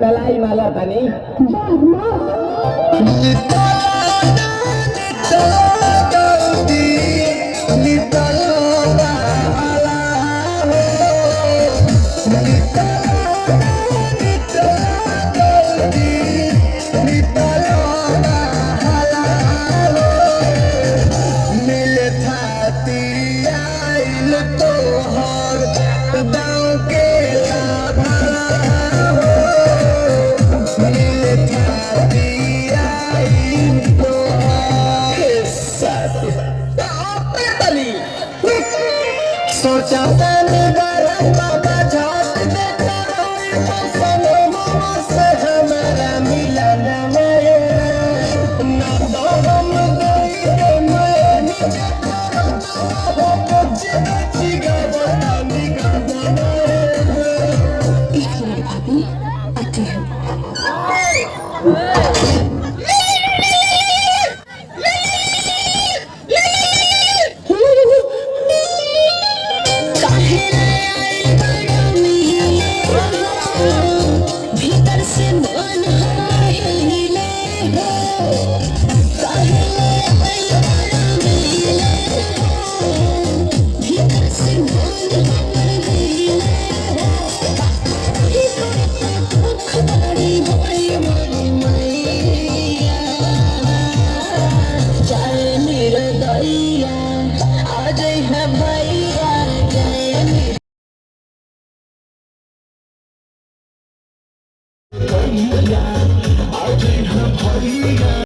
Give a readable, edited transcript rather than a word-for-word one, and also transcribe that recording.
Pelai malah tani. सोचा बाबा झाट देखा से हमारा मिलन ना तो हम गई मैं नीचे भाभी आती है। भीतर से मन हिले भीतर से मन खबरी बड़ी बड़ी मैया जाए मेरा दैया आ जाए है भैया जाए भैया